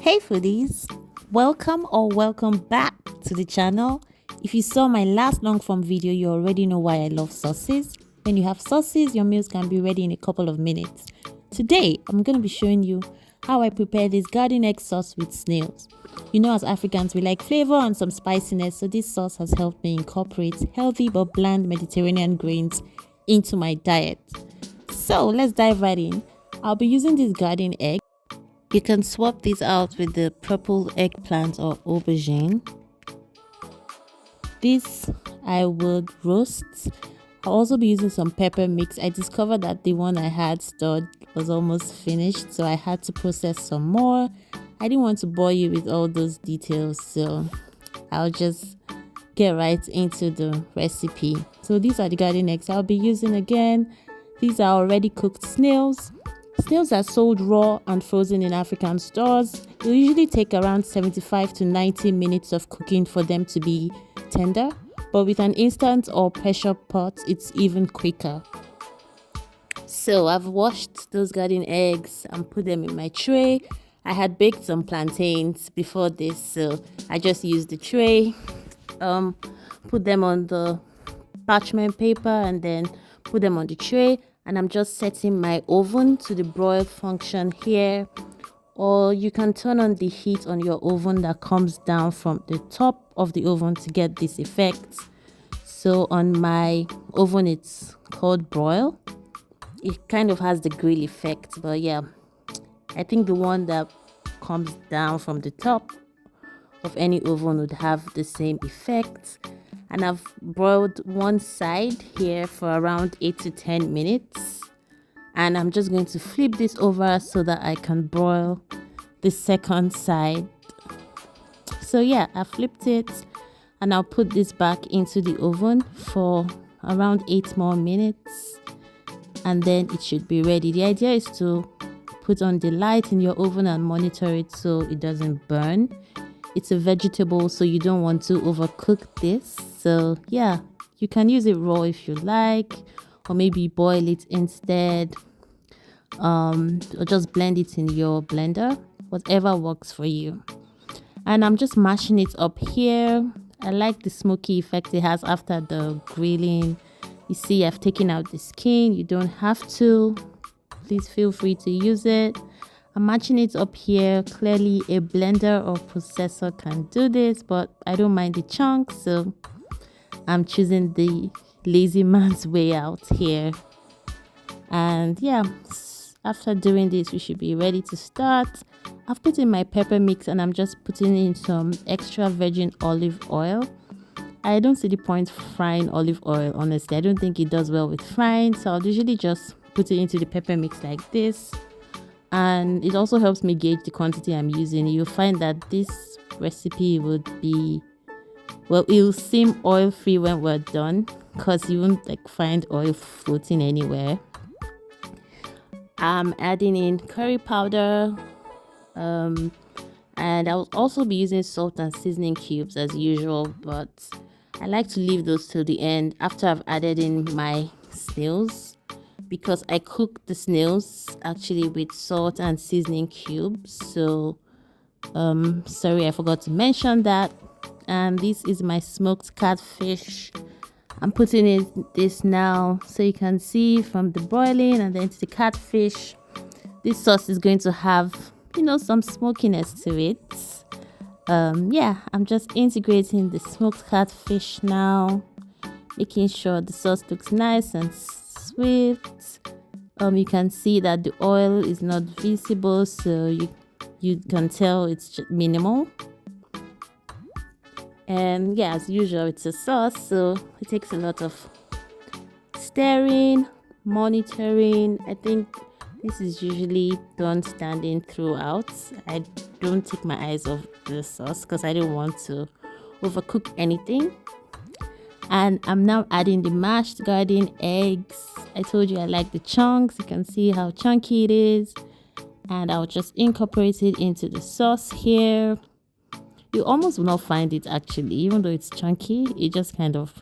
Hey foodies, welcome back to the channel. If you saw my last long form video, you already know why I love sauces. When you have sauces, your meals can be ready in a couple of minutes. Today, I'm going to be showing you how I prepare this garden egg sauce with snails. You know, as Africans, we like flavor and some spiciness, so this sauce has helped me incorporate healthy but bland Mediterranean grains into my diet. So let's dive right in. I'll be using this garden egg. You can swap these out with the purple eggplant or aubergine. This I would roast. I'll also be using some pepper mix. I discovered that the one I had stored was almost finished, so I had to process some more. I didn't want to bore you with all those details, so I'll just get right into the recipe. So these are the garden eggs I'll be using again. These are already cooked snails. Snails are sold raw and frozen in African stores. It will usually take around 75 to 90 minutes of cooking for them to be tender, but with an instant or pressure pot, it's even quicker. So I've washed those garden eggs and put them in my tray. I had baked some plantains before this, so I just used the tray, put them on the parchment paper and then put them on the tray. And I'm just setting my oven to the broil function here, or you can turn on the heat on your oven that comes down from the top of the oven to get this effect. So on my oven it's called broil. It kind of has the grill effect, but yeah, I think the one that comes down from the top of any oven would have the same effect. And I've broiled one side here for around 8 to 10 minutes. And I'm just going to flip this over so that I can broil the second side. So yeah, I flipped it and I'll put this back into the oven for around 8 more minutes. And then it should be ready. The idea is to put on the light in your oven and monitor it so it doesn't burn. It's a vegetable, so you don't want to overcook this. So yeah, you can use it raw if you like, or maybe boil it instead, or just blend it in your blender, whatever works for you. And I'm just mashing it up here. I like the smoky effect it has after the grilling. You see, I've taken out the skin. You don't have to. Please feel free to use it. I'm matching it up here. Clearly a blender or processor can do this, but I don't mind the chunks, so I'm choosing the lazy man's way out here. And yeah, after doing this, we should be ready to start. I've put in my pepper mix and I'm just putting in some extra virgin olive oil. I don't see the point frying olive oil, honestly. I don't think it does well with frying, so I'll usually just put it into the pepper mix like this. And it also helps me gauge the quantity I'm using. You'll find that this recipe would be, well, it'll seem oil free when we're done because you won't find oil floating anywhere. I'm adding in curry powder, and I'll also be using salt and seasoning cubes as usual, but I like to leave those till the end after I've added in my snails, because I cook the snails actually with salt and seasoning cubes. So sorry, I forgot to mention that. And this is my smoked catfish. I'm putting in this now so you can see from the broiling and then to the catfish. This sauce is going to have, some smokiness to it. Yeah, I'm just integrating the smoked catfish now, making sure the sauce looks nice and sweet. You can see that the oil is not visible, so you can tell it's just minimal. And yeah, as usual, it's a sauce, so it takes a lot of stirring, monitoring. I think this is usually done standing throughout. I don't take my eyes off the sauce because I don't want to overcook anything. And I'm now adding the mashed garden eggs. I told you I like the chunks. You can see how chunky it is. And I'll just incorporate it into the sauce here. You almost will not find it actually, even though it's chunky. It just kind of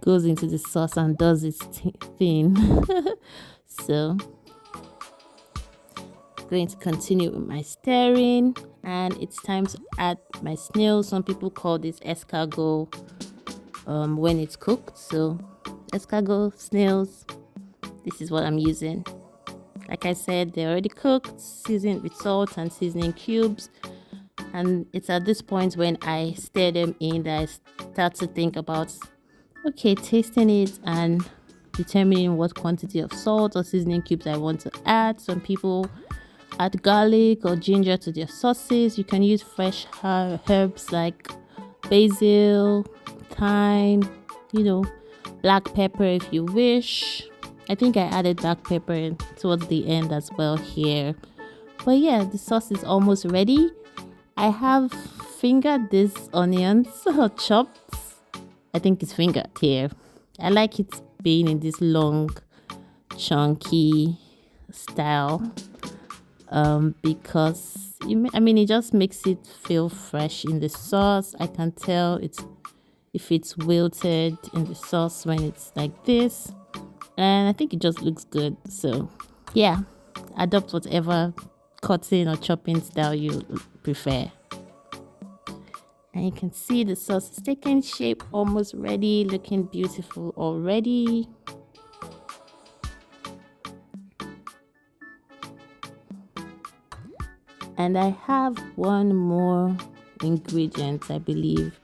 goes into the sauce and does its thing. So going to continue with my stirring, and it's time to add my snails. Some people call this escargot when it's cooked. So escargot, snails, this is what I'm using. Like I said, they're already cooked, seasoned with salt and seasoning cubes. And it's at this point when I stir them in that I start to think about, okay, tasting it and determining what quantity of salt or seasoning cubes I want to add. Some people add garlic or ginger to their sauces. You can use fresh herbs like basil, thyme, black pepper if you wish. I think I added black pepper towards the end as well here. But yeah, the sauce is almost ready. I have fingered these onions or chopped. I think it's fingered here. I like it being in this long, chunky style because it just makes it feel fresh in the sauce. I can tell if it's wilted in the sauce when it's like this. And I think it just looks good. So yeah, adopt whatever cutting or chopping style you prefer. And you can see the sauce is taking shape, almost ready, looking beautiful already. And I have one more ingredient, I believe.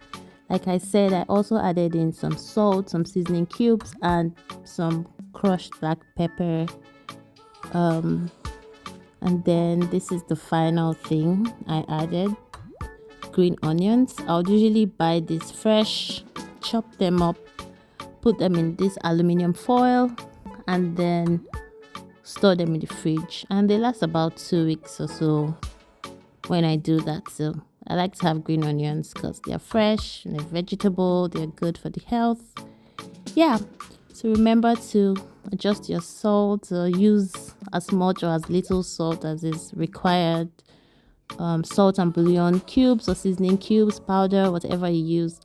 Like I said, I also added in some salt, some seasoning cubes, and some crushed black pepper. And then this is the final thing I added. Green onions. I'll usually buy these fresh, chop them up, put them in this aluminum foil, and then store them in the fridge. And they last about 2 weeks or so when I do that. So I like to have green onions because they're fresh, they're vegetable, they're good for the health. Yeah, so remember to adjust your salt, use as much or as little salt as is required. Salt and bouillon cubes or seasoning cubes, powder, whatever you use,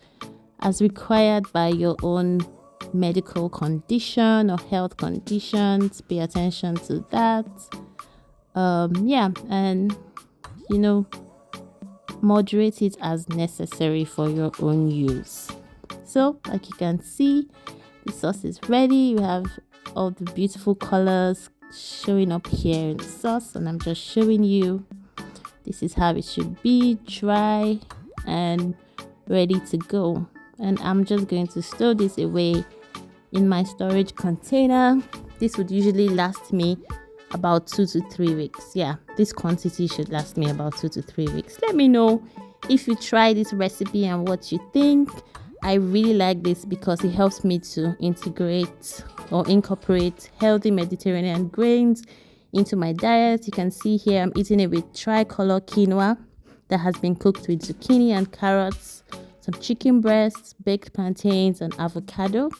as required by your own medical condition or health conditions. Pay attention to that. And moderate it as necessary for your own use. So like you can see, the sauce is ready. You have all the beautiful colors showing up here in the sauce, and I'm just showing you this is how it should be, dry and ready to go. And I'm just going to store this away in my storage container. This would usually last me about 2 to 3 weeks. Yeah, this quantity should last me about 2 to 3 weeks. Let me know if you try this recipe and what you think. I really like this because it helps me to integrate or incorporate healthy Mediterranean grains into my diet. You can see here I'm eating it with tricolor quinoa that has been cooked with zucchini and carrots, some chicken breasts, baked plantains, and avocado.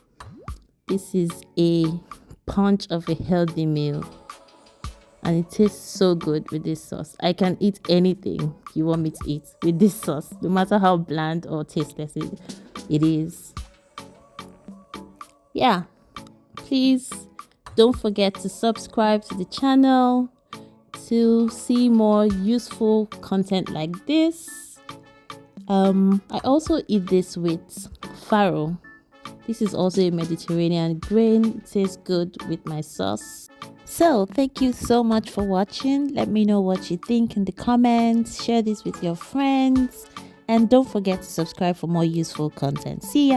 This is a punch of a healthy meal, and it tastes so good with this sauce. I can eat anything you want me to eat with this sauce, no matter how bland or tasteless it is. Yeah, please don't forget to subscribe to the channel to see more useful content like this. I also eat this with farro. This is also a Mediterranean grain. It tastes good with my sauce. So thank you so much for watching. Let me know what you think in the comments. Share this with your friends. And don't forget to subscribe for more useful content. See ya.